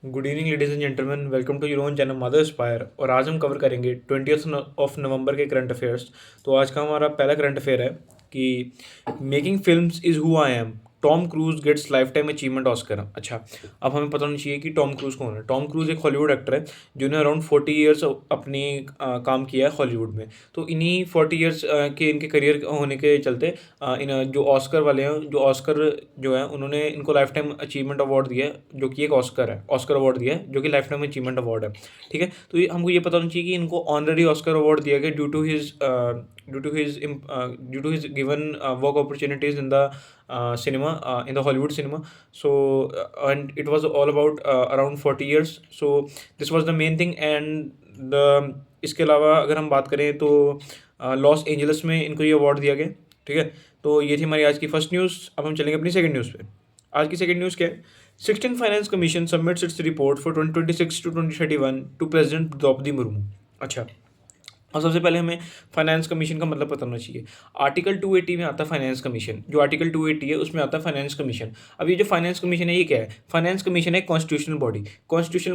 Good evening ladies and gentleman, welcome to your own channel Mother Aspire. और आज हम cover करेंगे 20th of November के current affairs. तो आज का हमारा पहला करंट अफेयर है कि making films is who I am, Tom Cruise gets lifetime achievement Oscar. अच्छा, अब हमें पता होना चाहिए कि टॉम क्रूज कौन है। टॉम क्रूज एक हॉलीवुड एक्टर है जिन्होंने अराउंड 40 ईयर्स अपनी काम किया है हॉलीवुड में। तो इन्हीं 40 ईयर्स के इनके करियर होने के चलते इन जो ऑस्कर वाले हैं, जो ऑस्कर जो है उन्होंने इनको लाइफ टाइम अचीवमेंट अवार्ड दिया है, जो कि एक ऑस्कर है, ऑस्कर अवार्ड दिया है जो कि लाइफ टाइम अचीवमेंट अवार्ड है। ठीक है, तो ये हमको ये पता होना चाहिए कि इनको ऑनररी ऑस्कर अवार्ड दिया गया due to his given work opportunities in the cinema, in the Hollywood cinema. So and it was all about around 40 years. So this was the main thing. And the इसके अलावा अगर हम बात करें तो Los Angeles में इनको ये अवार्ड दिया गया। ठीक है, तो ये थी हमारी आज की फर्स्ट न्यूज़। अब हम चलेंगे अपनी सेकंड न्यूज़ पे। आज की सेकंड न्यूज़ क्या है? 16 finance commission submits its report for 2026 to 2031 to president Droupadi Murmu. अच्छा, और सबसे पहले हमें फाइनेंस कमीशन का मतलब पता होना चाहिए। आर्टिकल 280 में आता है फाइनेंस कमीशन। जो आर्टिकल 280 है उसमें आता है फाइनेंस कमीशन। अब ये जो फाइनेंस कमीशन है ये क्या है? फाइनेंस कमीशन है कॉन्स्टिट्यूशनल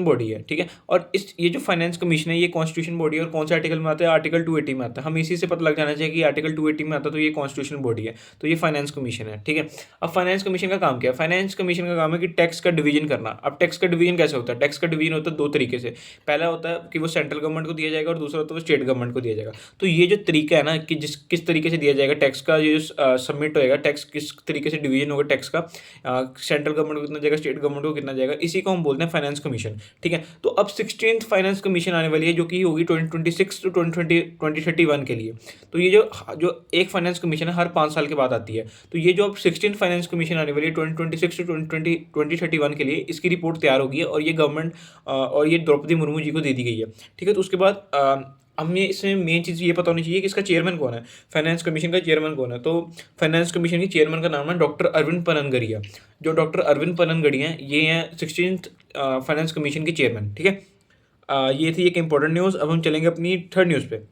बॉडी है। ठीक है, और ये जो फाइनेंस कमीशन है ये कॉन्स्टिट्यूशन बॉडी है। और कौन से आर्टिकल में आता है? आर्टिकल 280 में आता है। हम इसी से पता लग जाना चाहिए कि आर्टिकल 280 में आता है तो ये कॉन्स्टिट्यूशनल बॉडी है, तो ये फाइनेंस कमीशन है। ठीक है, अब फाइनेंस कमीशन का काम क्या है? फाइनेंस कमीशन का काम है कि टैक्स का डिवीजन करना। अब टैक्स का डिवीजन कैसे होता है? टैक्स का डिवीजन होता है दो तरीके से। पहला होता है कि वो सेंट्रल गवर्नमेंट को दिया जाएगा और दूसरा होता है वो स्टेट गवर्नमेंट को दिया जाएगा। तो ये जो तरीका है ना कि किस तरीके से दिया जाएगा टैक्स का, ये जो सबमिट होएगा टैक्स, किस तरीके से डिवीजन होगा टैक्स का, सेंट्रल गवर्नमेंट को कितना जाएगा, स्टेट गवर्नमेंट को कितना जाएगा, इसी को हम बोलते हैं फाइनेंस कमीशन। ठीक है, तो अब 16th फाइनेंस कमीशन आने वाली है जो कि होगी 2026 टू 2031 के लिए। तो ये जो जो एक फाइनेंस कमीशन है हर 5 साल के बाद आती है। तो ये जो अब 16th फाइनेंस कमीशन आने वाली है 2026 टू 2031 के लिए, इसकी रिपोर्ट तैयार होगी और ये गवर्नमेंट और ये द्रौपदी मुर्मू जी को दे दी गई है। ठीक है, तो उसके बाद हमें इसमें मेन चीज़ ये पता होनी चाहिए कि इसका चेयरमैन कौन है, फाइनेंस कमीशन का चेयरमैन कौन है। तो फाइनेंस कमीशन के चेयरमैन का नाम है डॉक्टर अरविंद पननगड़िया। जो डॉक्टर अरविंद पननगड़िया हैं ये हैं 16th फाइनेंस कमीशन के चेयरमैन। ठीक है, ये थी एक इंपॉर्टेंट न्यूज़। अब हम चलेंगे अपनी थर्ड न्यूज़ पे।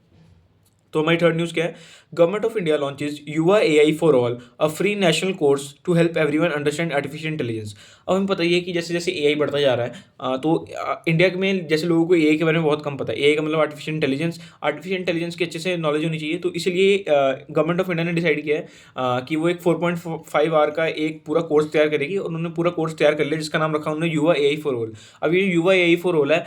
तो हमारी थर्ड न्यूज़ क्या है? Government of India launches Yuva AI for all, a free national course to help everyone understand artificial intelligence. अब हमें पता ही है कि जैसे जैसे एआई बढ़ता जा रहा है तो इंडिया में जैसे लोगों को एआई के बारे में बहुत कम पता है। एआई का मतलब आर्टिफिशियल इंटेलिजेंस। आर्टिफिशियल इंटेलिजेंस की अच्छे से नॉलेज होनी चाहिए। तो इसलिए गवर्नमेंट ऑफ इंडिया ने डिसाइड किया है कि वो एक 4.5 आवर का एक पूरा कोर्स तैयार करेगी और उन्होंने पूरा कोर्स तैयार कर लिया जिसका नाम रखा उन्होंने युवा एआई फॉर ऑल। अब ये युवा एआई फॉर ऑल है,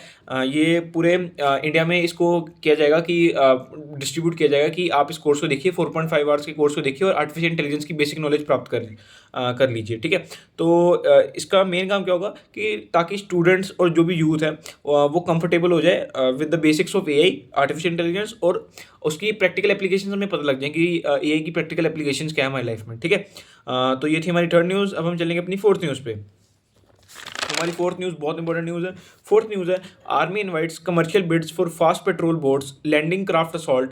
ये पूरे इंडिया में इसको किया जाएगा कि डिस्ट्रीब्यूट किया जाएगा कि आप इस कोर्स को देखिए, 4.5 आवर्स के कोर्स को देखिए और आर्टिफिशियल इंटेलिजेंस की बेसिक नॉलेज प्राप्त कर लीजिए। ठीक है, तो इसका मेन काम क्या होगा कि ताकि स्टूडेंट्स और जो भी यूथ है वो कंफर्टेबल हो जाए with the basics of AI, artificial intelligence, और उसकी प्रैक्टिकल एप्लीकेशन हमें पता लग जाए कि एआई की प्रैक्टिकल एप्लीकेशन क्या है हमारी लाइफ में। ठीक है, तो ये थी हमारी थर्ड न्यूज़। अब हम चलेंगे अपनी फोर्थ न्यूज़ पे। हमारी फोर्थ न्यूज़ बहुत इंपॉर्टेंट न्यूज़ है। फोर्थ न्यूज़ है, army invites commercial bids for fast patrol boats landing craft assault,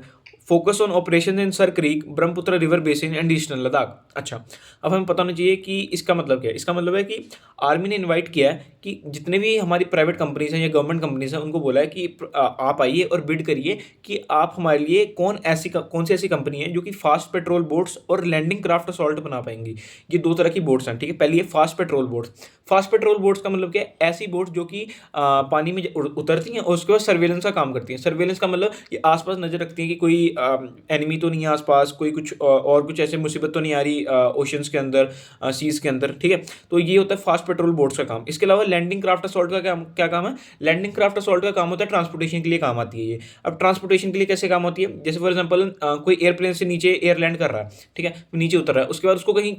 focus on operation in Sir Creek, Brahmaputra river basin and eastern Ladakh. अच्छा, अब हमें पता होना चाहिए कि इसका मतलब क्या है। इसका मतलब है कि आर्मी ने इनवाइट किया है कि जितने भी हमारी प्राइवेट कंपनीज हैं या गवर्नमेंट कंपनीज हैं उनको बोला है कि आप आइए और बिड करिए कि आप हमारे लिए कौन सी ऐसी कंपनी है जो कि फास्ट पेट्रोल बोट्स और लैंडिंग क्राफ्ट असॉल्ट बना पाएंगी। ये दो तरह की बोट्स हैं। ठीक है, पहली है fast patrol boats. Fast patrol boats का मतलब क्या है? ऐसी बोट्स जो कि पानी में उतरती हैं और उसके बाद सर्वेलेंस का काम करती हैं। सर्वेलेंस का मतलब ये आसपास नजर रखती हैं कि कोई एनिमी तो नहीं है आसपास, कोई कुछ और कुछ ऐसे मुसीबत तो नहीं आ रही ओशंस के अंदर, सीज के अंदर। ठीक है, तो ये होता है फास्ट पेट्रोल बोट्स का काम। इसके अलावा लैंडिंग क्राफ्ट असॉल्ट का क्या काम है? लैंडिंग क्राफ्ट असॉल्ट का काम होता है ट्रांसपोर्टेशन के लिए काम आती है ये। अब ट्रांसपोर्टेशन के लिए कैसे काम होती है? जैसे फॉर एग्जाम्पल कोई एयरप्लेन से नीचे एयर लैंड कर रहा है, ठीक है, नीचे उतर रहा है, उसके बाद उसको कहीं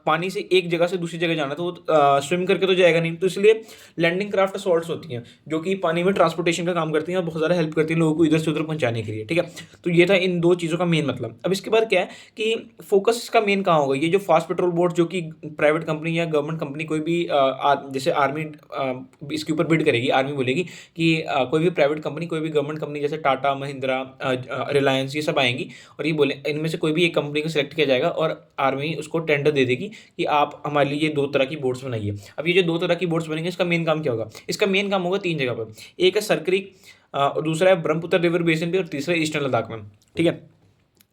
पानी से एक जगह से दूसरी जगह जाना है तो वो स्विम करके तो जाएगा नहीं। तो इसलिए लैंडिंग क्राफ्ट असॉल्ट्स होती हैं जो कि पानी में ट्रांसपोर्टेशन का काम करती हैं और बहुत ज़्यादा हेल्प करती हैं लोगों को इधर से उधर पहुंचाने के लिए। ठीक है, तो ये था इन दो चीज़ों का मेन मतलब। अब इसके बाद क्या है कि फोकस इसका मेन कहाँ होगा? ये जो फास्ट पेट्रोल बोट जो कि प्राइवेट कंपनी या गवर्नमेंट कंपनी कोई भी जैसे आर्मी इसके ऊपर बिड करेगी, आर्मी बोलेगी कि कोई भी प्राइवेट कंपनी, कोई भी गवर्नमेंट कंपनी जैसे टाटा, महिंद्रा, रिलायंस, ये सब आएंगी और ये बोले इनमें से कोई भी एक कंपनी को सिलेक्ट किया जाएगा और आर्मी उसको टेंडर दे देगी कि आप हमारे लिए ये दो तरह की बोट्स बनाइए। अब ये जो दो तरह की बोट्स बनेंगे इसका मेन काम क्या होगा? इसका मेन काम होगा 3 जगह पर। एक है सरक्रिक और दूसरा है ब्रह्मपुत्र रिवर बेसिन पे और तीसरा ईस्टर्न लद्दाख में। ठीक है,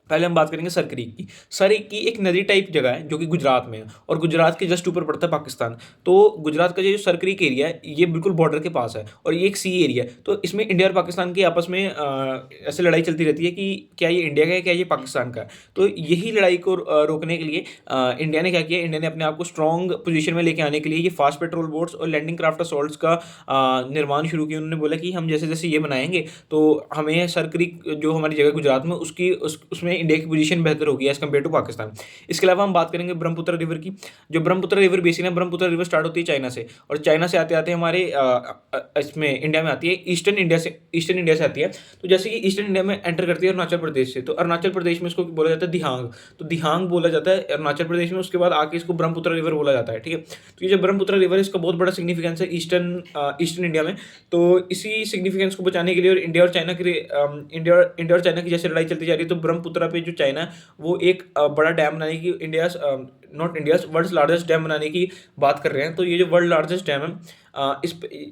पहले हम बात करेंगे सर क्रीक की। सर की एक नदी टाइप जगह है जो कि गुजरात में है, और गुजरात के जस्ट ऊपर पड़ता है पाकिस्तान। तो गुजरात का ये जो सर क्रीक एरिया है ये बिल्कुल बॉर्डर के पास है, और ये एक सी एरिया है। तो इसमें इंडिया और पाकिस्तान की आपस में ऐसे लड़ाई चलती रहती है कि क्या ये इंडिया का है, क्या ये पाकिस्तान का है। तो यही लड़ाई को रोकने के लिए इंडिया ने क्या किया, इंडिया ने अपने आप को स्ट्रॉन्ग पोजीशन में लेके आने के लिए ये फास्ट पेट्रोल बोट्स और लैंडिंग क्राफ्ट असॉल्ट्स का निर्माण शुरू किया। उन्होंने बोला कि हम जैसे जैसे ये बनाएंगे तो हमें सर क्रीक जो हमारी जगह गुजरात में उसमें इंडिया की पोजीशन बेहतर होगी एज कम्पेयर टू पाकिस्तान। इसके अलावा हम बात करेंगे ब्रह्मपुत्र रिवर की। जो ब्रह्मपुत्र रिवर बेसिन है, ब्रह्मपुत्र रिवर स्टार्ट होती है चाइना से, और चाइना से आते आते हमारे इसमें इंडिया में आती है, ईस्टर्न इंडिया से आती है। तो जैसे कि ईस्टर्न इंडिया में एंटर करती है अरुणाचल प्रदेश से, तो अरुणाचल प्रदेश में इसको बोला जाता है दिहांग। तो दिहांग बोला जाता है अरुणाचल प्रदेश में, उसके बाद आके इसको ब्रह्मपुत्र रिवर बोला जाता है। ठीक है, तो ये जो ब्रह्मपुत्र रिवर है इसका बहुत बड़ा सिग्निफिकेंस है ईस्टर्न इंडिया में। तो इसी सिग्निफिकेंस को बचाने के लिए और इंडिया और चाइना के इंडिया और चाइना की जैसे लड़ाई चलती जा रही है, तो ब्रह्मपुत्र पे जो चाइना है वो एक बड़ा डैम बनाने की India not India world largest dam बनाने की बात कर रहे हैं। तो ये जो वर्ल्ड लार्जेस्ट डैम है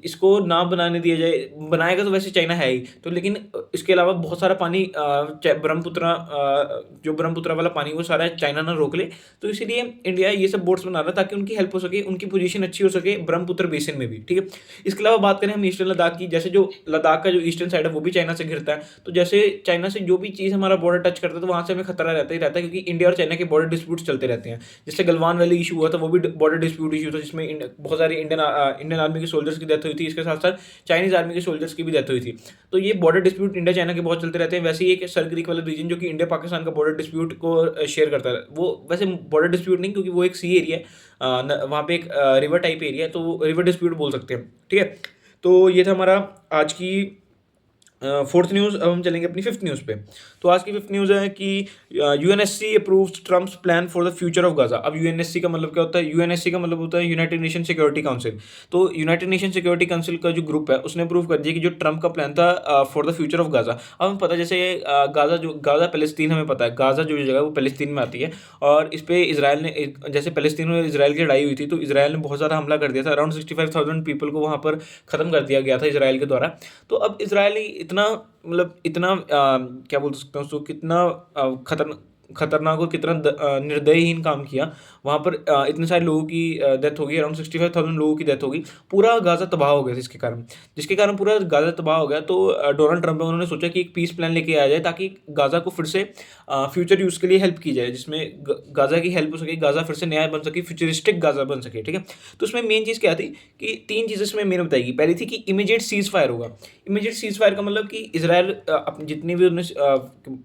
इसको ना बनाने दिया जाए, बनाएगा तो वैसे चाइना है ही तो, लेकिन इसके अलावा बहुत सारा पानी जो ब्रह्मपुत्र वाला पानी वो सारा चाइना ना रोक ले। तो इसीलिए इंडिया ये सब बोट्स बना रहा है ताकि उनकी हेल्प हो सके, उनकी पोजीशन अच्छी हो सके ब्रह्मपुत्र बेसिन में भी। ठीक है, इसके अलावा बात करें हम ईस्टर्न लद्दाख की, जैसे जो लद्दाख का जो ईस्टर्न साइड है वो भी चाइना से घिरता है। तो जैसे चाइना से जो भी चीज़ हमारा बॉर्डर टच करता है तो वहाँ से हमें खतरा रहता ही रहता है, क्योंकि इंडिया और चाइना के बॉर्डर डिस्प्यूट्स चलते रहते हैं। जैसे गलवान वैली इशू हुआ था, वो भी बॉर्डर डिस्प्यूट इशू था, जिसमें बहुत सारी इंडियन आर्मी के सोल्जर्स की डेथ हुई थी, इसके साथ साथ चाइनीज आर्मी के सोल्जर्स की भी डेथ हुई थी। तो ये बॉर्डर डिस्प्यूट इंडिया चाइना के बहुत चलते रहते हैं। वैसे ही एक सर क्रीक वाला रीजन जो कि इंडिया पाकिस्तान का बॉर्डर डिस्प्यूट को शेयर करता है, वो वैसे बॉर्डर डिस्प्यूट नहीं, क्योंकि वो एक सी एरिया है, वहाँ पे एक रिवर टाइप एरिया है, तो रिवर डिस्प्यूट बोल सकते हैं। ठीक है, तो ये था हमारा आज की फोर्थ न्यूज़। अब हम चलेंगे अपनी फिफ्थ न्यूज़ पे। तो आज की फिफ्थ न्यूज़ है कि UNSC approves Trump's plan for the future of Gaza. अब यूएनएससी का मतलब क्या होता है? यूएनएससी का मतलब होता है यूनाइटेड नेशन सिक्योरिटी काउंसिल। तो यूनाइटेड नेशन सिक्योरिटी काउंसिल का जो ग्रुप है उसने अप्रूव कर दिया कि जो ट्रम्प का प्लान था for the future of Gaza. अब हमें पता है जैसे गाजा पैलेस्तीन, हमें पता है गाजा जो जगह है वो पैलेस्तीन में आती है, और इस पर इसराइल ने जैसे पैलेस्तीन और इसराइल की लड़ाई हुई थी तो इसराइल ने बहुत ज़्यादा हमला कर दिया था। अराउंड 65,000 पीपल को वहाँ पर ख़त्म कर दिया गया था इसराइल के द्वारा। तो अब इसराइल इतना मतलब इतना क्या बोल सकता हूँ उसको, कितना खतरनाक और कितना निर्दयहीन काम किया। वहाँ पर इतने सारे लोगों की डेथ हो गई, अराउंड 65,000 लोगों की डेथ हो गई। पूरा गाज़ा तबाह हो गया था जिसके कारण पूरा गाज़ा तबाह हो गया। तो डोनाल्ड ट्रंप है, उन्होंने सोचा कि एक पीस प्लान लेके आया जाए ताकि गाज़ा को फिर से फ्यूचर यूज़ के लिए हेल्प की जाए, जिसमें गाज़ा की हेल्प हो सके, गाज़ा फिर से नया बन सके, फ्यूचरिस्टिक गाज़ा बन सके। ठीक है, तो उसमें मेन चीज़ क्या थी कि तीन चीज़ें इसमें मेन बताएगी। पहली थी कि इमीडिएट सीज फायर होगा। इमीडिएट सीज फायर का मतलब कि इसराइल जितनी भी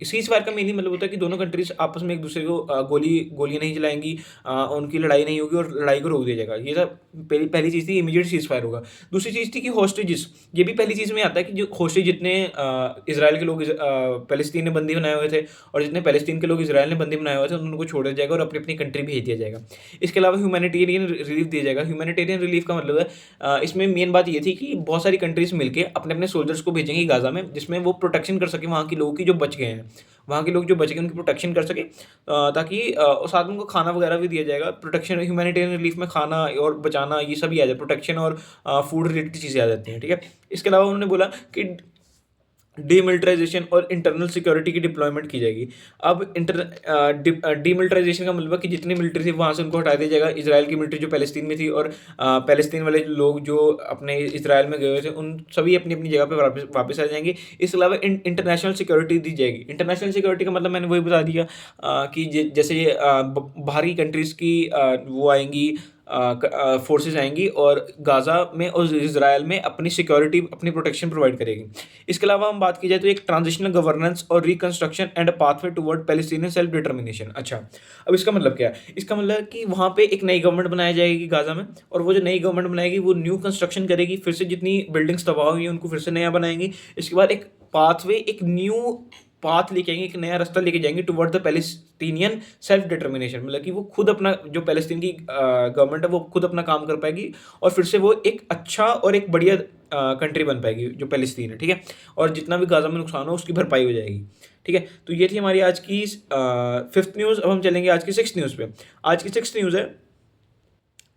सीज फायर का मेनली मतलब होता है कि दोनों कंट्रीज आपस में एक दूसरे को गोलियां नहीं चलाएंगी, उनकी लड़ाई नहीं होगी और लड़ाई को रोक दिया जाएगा। ये सब पहली चीज़ थी, इमीडिएट सीज फायर होगा। दूसरी चीज़ थी कि हॉस्टेजेस, ये भी पहली चीज़ में आता है कि जो हॉस्टेज जितने इसराइल के लोग पैलेस्तीन ने बंदी बनाए हुए थे और जितने पैलेस्तीन के लोग इसराइल ने बंदी बनाए हुए थे उनको छोड़ दिया जाएगा और अपनी अपनी कंट्री भेज दिया जाएगा। इसके अलावा ह्यूमैनिटेरियन रिलीफ दिया जाएगा। ह्यूमैनिटेरियन रिलीफ का मतलब है इसमें मेन बात ये थी कि बहुत सारी कंट्रीज मिलके अपने अपने सोल्जर्स को भेजेंगे गाजा में, जिसमें वो प्रोटेक्शन कर सके वहाँ के लोगों की जो बच गए हैं, वहाँ के लोग जो बच गए उनकी प्रोटेक्शन कर सके, ताकि साथ में उनको खाना वगैरह भी दिया जाएगा। प्रोटेक्शन ह्यूमैनिटेरियन रिलीफ में खाना और बचाना ये सभी आ जाए, प्रोटेक्शन और फूड रिलेटेड चीज़ें आ जाती हैं। ठीक है, इसके अलावा उन्होंने बोला कि डीमिलिटराइजेशन और इंटरनल सिक्योरिटी की डिप्लॉयमेंट की जाएगी। अब डीमिलिटराइजेशन का मतलब है कि जितनी मिलिट्री थी वहाँ से उनको हटा दिया जाएगा। इजराइल की मिलिट्री जो पैलेस्तीन में थी और पैलेस्तीन वाले लोग जो अपने इजराइल में गए हुए थे उन सभी अपनी अपनी जगह पर वापस आ जाएंगे। इसके अलावा इंटरनेशनल सिक्योरिटी दी जाएगी। इंटरनेशनल सिक्योरिटी का मतलब मैंने वही बता दिया कि जैसे बाहरी कंट्रीज़ की वो आएंगी, फोर्सेस आएंगी और गाज़ा में और इजराइल में अपनी सिक्योरिटी अपनी प्रोटेक्शन प्रोवाइड करेगी। इसके अलावा हम बात की जाए तो एक ट्रांजिशनल गवर्नेंस और reconstruction and a pathway toward Palestinian self determination. अच्छा, अब इसका मतलब क्या है? इसका मतलब है कि वहाँ पे एक नई गवर्नमेंट बनाई जाएगी गाज़ा में, और वो जो नई गवर्नमेंट बनाएगी वो न्यू कंस्ट्रक्शन करेगी, फिर से जितनी बिल्डिंग्स तबाह हुई हैं उनको फिर से नया बनाएंगी। इसके बाद एक पाथवे, एक न्यू पाथ लेके आएंगे, एक नया रास्ता लेके जाएंगे toward the Palestinian self determination. मतलब कि वो खुद अपना जो पैलेस्टीन की गवर्नमेंट है वो खुद अपना काम कर पाएगी और फिर से वो एक अच्छा और एक बढ़िया कंट्री बन पाएगी जो पैलेस्तीन है। ठीक है, और जितना भी गाज़ा में नुकसान हो उसकी भरपाई हो जाएगी। ठीक है, तो ये थी हमारी आज की फिफ्थ न्यूज़। अब हम चलेंगे आज की सिक्स्थ न्यूज़ पे। आज की सिक्स्थ न्यूज़ है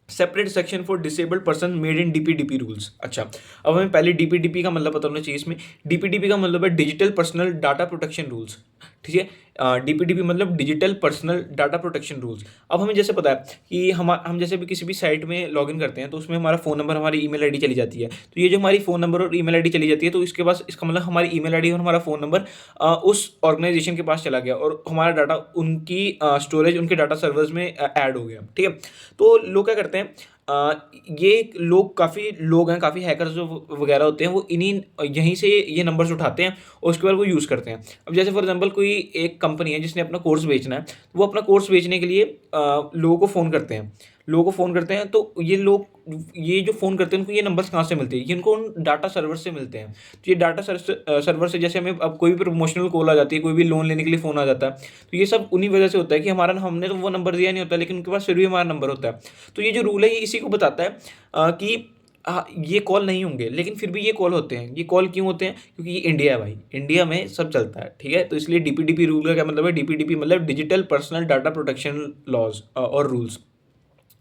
separate section for disabled person made in DPDP rules. अच्छा, अब हमें पहले डीपीडीपी का मतलब पता होना चाहिए। इसमें डीपीडीपी का मतलब है digital personal data protection rules. ठीक है। डीपीडीपी मतलब digital personal data protection rules. अब हमें जैसे पता है कि हम जैसे भी किसी भी साइट में लॉगिन करते हैं तो उसमें हमारा फ़ोन नंबर, हमारी ईमेल आईडी चली जाती है। तो ये जो हमारी फ़ोन नंबर और ईमेल आईडी चली जाती है, तो इसके पास, इसका मतलब हमारी ईमेल आईडी और हमारा फ़ोन नंबर उस ऑर्गेनाइजेशन के पास चला गया और हमारा डाटा उनकी स्टोरेज, उनके डाटा सर्वर्स में ऐड हो गया, ठीक है। तो लोग क्या करते हैं, ये लोग, काफ़ी लोग हैं, काफ़ी हैकर्स जो वगैरह होते हैं, वो इन्हीं यहीं से ये नंबर्स उठाते हैं और उसके बाद वो यूज़ करते हैं। अब जैसे फॉर एग्जांपल कोई एक कंपनी है जिसने अपना कोर्स बेचना है, वो अपना कोर्स बेचने के लिए लोगों को फ़ोन करते हैं, तो ये लोग, ये जो फ़ोन करते हैं, उनको ये नंबर्स कहाँ से मिलते हैं? ये उनको उन डाटा सर्वर से मिलते हैं। तो ये डाटा सर्वर से जैसे हमें अब कोई भी प्रमोशनल कॉल आ जाती है, कोई भी लोन लेने के लिए फ़ोन आ जाता है, तो ये सब उन्हीं वजह से होता है कि हमारा, हमने तो वो नंबर दिया नहीं होता, लेकिन उनके पास फिर भी हमारा नंबर होता है। तो ये जो रूल है, ये इसी को बताता है कि ये कॉल नहीं होंगे, लेकिन फिर भी ये कॉल होते हैं। ये कॉल क्यों होते हैं? क्योंकि ये इंडिया है भाई, इंडिया में सब चलता है, ठीक है। तो इसलिए डीपीडीपी रूल का क्या मतलब है? डीपीडीपी मतलब digital personal data protection laws और rules,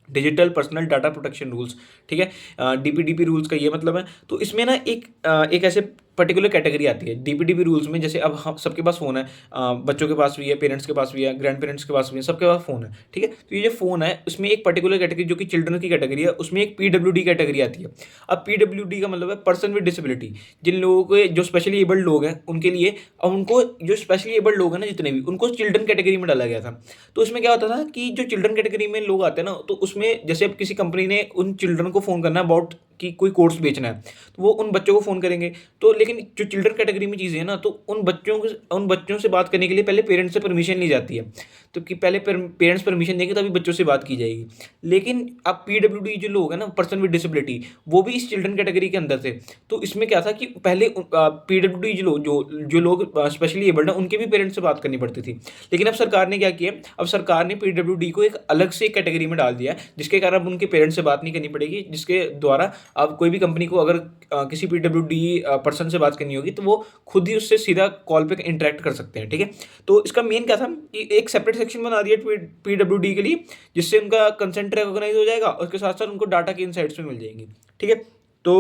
digital personal data protection rules, ठीक है। डीपीडीपी रूल्स का ये मतलब है। तो इसमें ना एक ऐसे पर्टिकुलर कैटेगरी आती है डीपीडीपी रूल्स में। जैसे अब हम सबके पास फ़ोन है, बच्चों के पास भी है, पेरेंट्स के पास भी है, ग्रैंड पेरेंट्स के पास भी है, सबके पास फ़ोन है, ठीक है। तो ये जो फ़ोन है, उसमें एक पर्टिकुलर कैटेगरी जो कि चिल्ड्रन की कैटेगरी है, उसमें एक पीडब्ल्यूडी कैटेगरी आती है। अब पीडब्ल्यूडी का मतलब है पर्सन विद डिसेबिलिटी। जिन लोगों के, जो स्पेशली एबल्ड लोग हैं उनके लिए, और उनको, जो स्पेशली एबल्ड लोग हैं ना जितने भी, उनको चिल्ड्रन कैटेगरी में डाला गया था। तो उसमें क्या होता था कि जो चिल्ड्रन कैटेगरी में लोग आते हैं ना, तो उसमें जैसे अब किसी कंपनी ने उन चिल्ड्रन को फ़ोन करना है अबाउट कि कोई कोर्स बेचना है, तो वो उन बच्चों को फ़ोन करेंगे। तो लेकिन जो चिल्ड्रन कैटेगरी में चीज़ें हैं ना, तो उन बच्चों से बात करने के लिए पहले पेरेंट्स से परमिशन ली जाती है। तो कि पहले पेरेंट्स परमिशन देंगे तभी बच्चों से बात की जाएगी। लेकिन अब पीडब्ल्यूडी जो लोग हैं ना, पर्सन विद डिसेबिलिटी, वो भी इस चिल्ड्रन कैटेगरी के अंदर थे। तो इसमें क्या था कि पहले पीडब्ल्यूडी जो लोग स्पेशली एबल्ड हैं, उनके भी पेरेंट्स से बात करनी पड़ती थी। लेकिन अब सरकार ने क्या किया, अब सरकार ने पीडब्ल्यूडी को एक अलग से कैटेगरी में डाल दिया है, जिसके कारण अब उनके पेरेंट्स से बात नहीं करनी पड़ेगी, जिसके द्वारा अब कोई भी कंपनी को अगर किसी पीडब्ल्यूडी पर्सन से बात करनी होगी, तो वो खुद ही उससे सीधा कॉल पे इंटरेक्ट कर सकते हैं, ठीक है। तो इसका मेन क्या था कि एक सेपरेट सेक्शन बना दिया पीडब्ल्यूडी के लिए, जिससे उनका कंसेंट रिकॉग्नाइज हो जाएगा और उसके साथ साथ उनको डाटा की इनसाइट्स भी मिल जाएंगी, ठीक है। तो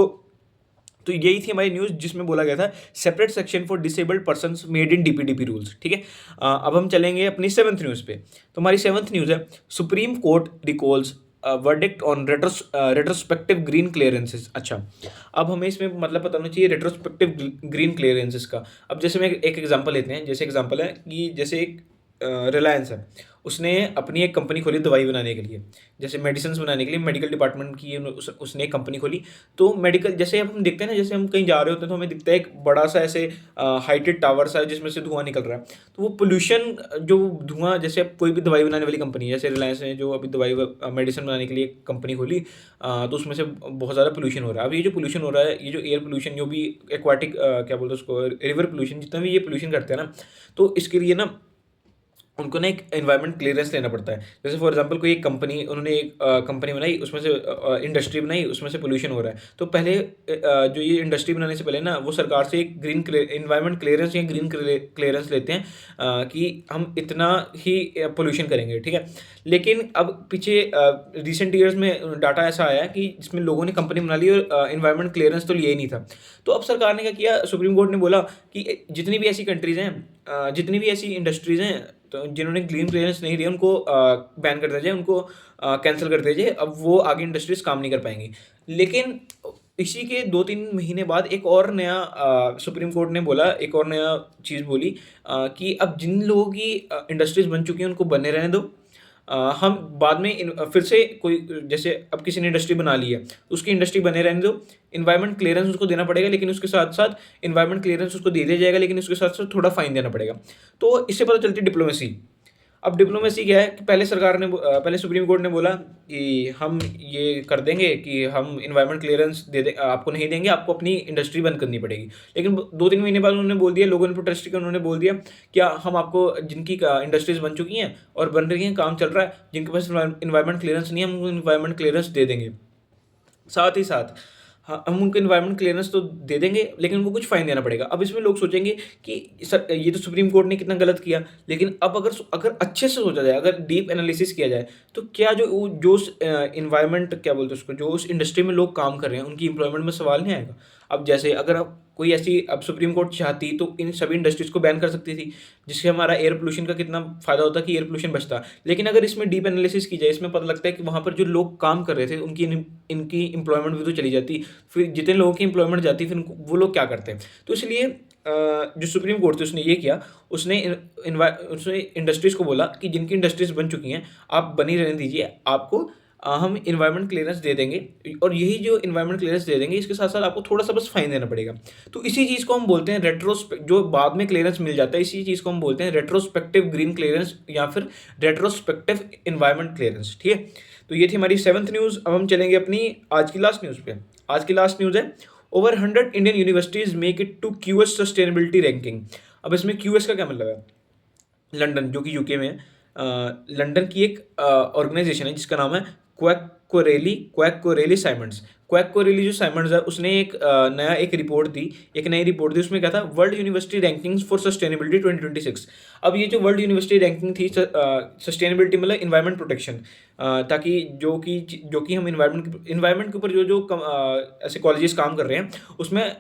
यही थी हमारी न्यूज़, जिसमें बोला गया था separate section for disabled persons made in DPDP rules, ठीक है। अब हम चलेंगे अपनी सेवंथ न्यूज़ पे। तो हमारी सेवंथ न्यूज़ है, supreme court recalls verdict on retrospective green clearances. अच्छा, अब हमें इसमें मतलब पता होना चाहिए रेट्रोस्पेक्टिव ग्रीन क्लियरेंसेस का। अब जैसे मैं एक एग्जांपल लेते हैं, जैसे एग्जांपल है कि जैसे एक रिलायंस है, उसने अपनी एक कंपनी खोली दवाई बनाने के लिए, जैसे मेडिसिन बनाने के लिए, मेडिकल डिपार्टमेंट की उसने एक कंपनी खोली। तो मेडिकल, जैसे अब हम देखते हैं ना, जैसे हम कहीं जा रहे होते हैं तो हमें दिखता है एक बड़ा सा ऐसे हाइटेड टावर सा है जिसमें से धुआं निकल रहा है। तो वो पोल्यूशन, जो धुआं, जैसे अब कोई भी दवाई बनाने वाली कंपनी है, जैसे रिलायंस ने जो अभी दवाई मेडिसिन बनाने के लिए कंपनी खोली, तो उसमें से बहुत ज़्यादा पोल्यूशन हो रहा है। अब ये जो पोल्यूशन हो रहा है, ये जो एयर पोल्यूशन, जो भी एक्वाटिक क्या बोलते हैं उसको, रिवर पोल्यूशन, जितना भी ये पोल्यूशन करते हैं ना, तो इसके लिए ना उनको ना एक एनवायरनमेंट क्लियरेंस लेना पड़ता है। जैसे फॉर एग्जांपल कोई एक कंपनी, उन्होंने एक कंपनी बनाई, उसमें से इंडस्ट्री बनाई, उसमें से पोल्यूशन हो रहा है। तो पहले जो ये इंडस्ट्री बनाने से पहले ना, वो सरकार से एक एनवायरनमेंट क्लियरेंस या ग्रीन क्लियरेंस लेते हैं कि हम इतना ही पोल्यूशन करेंगे, ठीक है। लेकिन अब पीछे रिसेंट ईयर्स में डाटा ऐसा आया कि जिसमें लोगों ने कंपनी बना ली और एनवायरनमेंट क्लियरेंस तो लिया ही नहीं था। तो अब सरकार ने क्या किया, सुप्रीम कोर्ट ने बोला कि जितनी भी ऐसी कंट्रीज़ हैं, जितनी भी ऐसी इंडस्ट्रीज़ हैं, तो जिन्होंने ग्रीन क्लियरेंस नहीं दिया, उनको बैन कर दिया जाए, उनको कैंसिल कर दिया जाए। अब वो आगे इंडस्ट्रीज काम नहीं कर पाएंगी। लेकिन इसी के 2-3 महीने बाद एक और नया सुप्रीम कोर्ट ने बोला, एक और नया चीज़ बोली कि अब जिन लोगों की इंडस्ट्रीज बन चुकी हैं उनको बने रहने दो। हम बाद में फिर से कोई, जैसे अब किसी ने इंडस्ट्री बना ली है, तो उसकी इंडस्ट्री बने रहने दो। इन्वायरमेंट क्लियरेंस उसको देना पड़ेगा, लेकिन उसके साथ साथ इन्वायरमेंट क्लियरेंस उसको दे दिया जाएगा, लेकिन उसके साथ साथ थोड़ा फाइन देना पड़ेगा। तो इससे पता चलती है डिप्लोमेसी। अब डिप्लोमेसी क्या है कि पहले सरकार ने, पहले सुप्रीम कोर्ट ने बोला कि हम ये कर देंगे कि हम इन्वायरमेंट क्लियरेंस दे दे, आपको नहीं देंगे, आपको अपनी इंडस्ट्री बंद करनी पड़ेगी। लेकिन 2-3 महीने बाद उन्होंने बोल दिया, लोगों ने प्रोटेस्ट किया, उन्होंने बोल दिया क्या हम आपको, जिनकी इंडस्ट्रीज बन चुकी हैं और बन रही हैं, काम चल रहा है, जिनके पास इन्वायरमेंट क्लियरेंस नहीं है, हम उनको इन्वायरमेंट क्लियरेंस दे देंगे। साथ ही साथ हाँ, हम उनको इन्वायरमेंट क्लियरेंस तो दे देंगे, लेकिन उनको कुछ फाइन देना पड़ेगा। अब इसमें लोग सोचेंगे कि सर ये तो सुप्रीम कोर्ट ने कितना गलत किया, लेकिन अब अगर अगर अच्छे से सोचा जाए, अगर डीप एनालिसिस किया जाए, तो क्या जो इन्वायरमेंट क्या बोलते हैं उसको, जो उस इंडस्ट्री में लोग काम कर रहे हैं, उनकी एम्प्लॉयमेंट में सवाल नहीं आएगा। अब जैसे अगर कोई ऐसी अब सुप्रीम कोर्ट चाहती तो इन सभी इंडस्ट्रीज को बैन कर सकती थी, जिससे हमारा एयर पोल्यूशन का कितना फ़ायदा होता कि एयर पोल्यूशन बचता। लेकिन अगर इसमें डीप एनालिसिस की जाए, इसमें पता लगता है कि वहाँ पर जो लोग काम कर रहे थे उनकी इनकी एम्प्लॉयमेंट भी तो चली जाती, फिर जितने लोगों की एम्प्लॉयमेंट जाती फिर वो लोग क्या करते हैं। तो इसलिए जो सुप्रीम कोर्ट थी उसने ये किया, उसने इंडस्ट्रीज़ को बोला कि जिनकी इंडस्ट्रीज़ बन चुकी हैं आप बनी रहने दीजिए, आपको हम इन्वायरमेंट क्लियरेंस दे देंगे, और यही जो इन्वायरमेंट क्लियरेंस दे देंगे इसके साथ साथ आपको थोड़ा सा बस फाइन देना पड़ेगा। तो इसी चीज़ को हम बोलते हैं रेट्रोस्पेक्ट, जो बाद में क्लियरेंस मिल जाता है इसी चीज़ को हम बोलते हैं रेट्रोस्पेक्टिव ग्रीन क्लियरेंस या फिर रेट्रोस्पेक्टिव इन्वायरमेंट क्लियरेंस। ठीक है, तो ये थी हमारी 7th न्यूज़। अब हम चलेंगे अपनी आज की लास्ट न्यूज़ पे। आज की लास्ट न्यूज़ है over 100 Indian universities make it to QS sustainability ranking. अब इसमें क्यूएस का क्या मतलब है? लंदन, जो कि यूके में है, लंदन की एक ऑर्गेनाइजेशन है जिसका नाम है quack Corelli Symonds. Quack Corelli जो साइमंड्स है उसने एक नई रिपोर्ट दी। उसमें क्या था? World university rankings for sustainability 2026। अब ये जो वर्ल्ड यूनिवर्सिटी रैंकिंग थी, सस्टेनेबिलिटी मतलब इन्वायरमेंट प्रोटेक्शन, ताकि जो कि हम इन्वायरमेंट के ऊपर ऐसे कॉलेजेस काम कर रहे हैं उसमें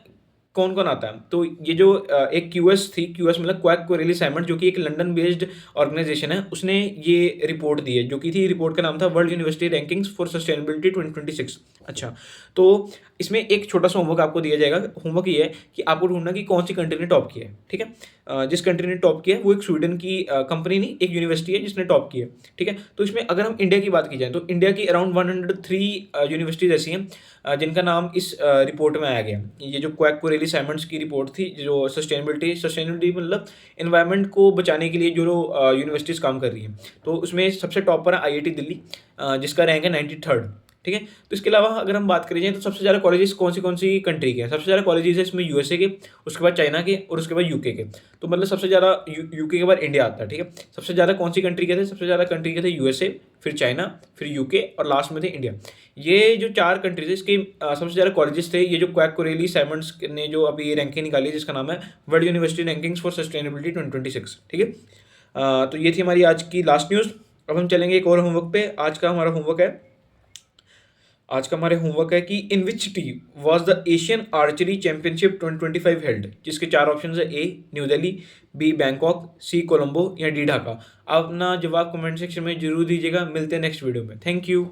कौन कौन आता है। तो ये जो एक क्यूएस थी, क्यूएस मतलब क्वैक कोरेली साइमंड, जो कि एक लंदन बेस्ड ऑर्गेनाइजेशन है, उसने ये रिपोर्ट दी है, जो कि थी रिपोर्ट का नाम था world university rankings for sustainability 2026। अच्छा, तो इसमें एक छोटा सा होमवर्क आपको दिया जाएगा। होमवर्क ये है कि आपको ढूंढना कि कौन सी कंट्री ने टॉप किया है। ठीक है, जिस कंट्री ने टॉप किया है वो एक स्वीडन की कंपनी नहीं, एक यूनिवर्सिटी है जिसने टॉप किया है। ठीक है, तो इसमें अगर हम इंडिया की बात की जाए तो इंडिया की अराउंड 103 यूनिवर्सिटीज ऐसी हैं जिनका नाम इस रिपोर्ट में आया गया। ये जो क्वैक कोरेली साइमंड्स की रिपोर्ट थी, जो सस्टेनेबिलिटी मतलब एनवायरनमेंट को बचाने के लिए जो यूनिवर्सिटीज़ काम कर रही हैं, तो उसमें सबसे टॉप पर है आईआईटी दिल्ली, जिसका रैंक है 93rd। ठीक है, तो इसके अलावा अगर हम बात करें जाए तो सबसे ज़्यादा कॉलेजेस कौन सी कंट्री के हैं? सबसे ज़्यादा कॉलेजेस है इसमें यूएसए के, उसके बाद चाइना के और उसके बाद यूके के। तो मतलब सबसे ज़्यादा यूके के बाद इंडिया आता है। ठीक है, सबसे ज़्यादा कौन सी कंट्री के थे? सबसे ज़्यादा कंट्री के थे यूएसए, फिर चाइना, फिर यूके और लास्ट में थे इंडिया। ये जो 4 कंट्रीज है इसके सबसे ज़्यादा कॉलेजेस थे। ये जो क्वैक कोरेली साइमंड्स ने जो अभी ये रैंकिंग निकाली है जिसका नाम है world university rankings for sustainability 2026। ठीक है, तो ये थी हमारी आज की लास्ट न्यूज़। अब हम चलेंगे एक और होमवर्क पे। आज का हमारे होमवर्क है कि in which city was the Asian archery championship 2025 held, जिसके 4 ऑप्शन है: A New Delhi, B Bangkok, C Colombo या डी ढाका। आप अपना जवाब कमेंट सेक्शन में जरूर दीजिएगा। मिलते हैं नेक्स्ट वीडियो में। Thank you.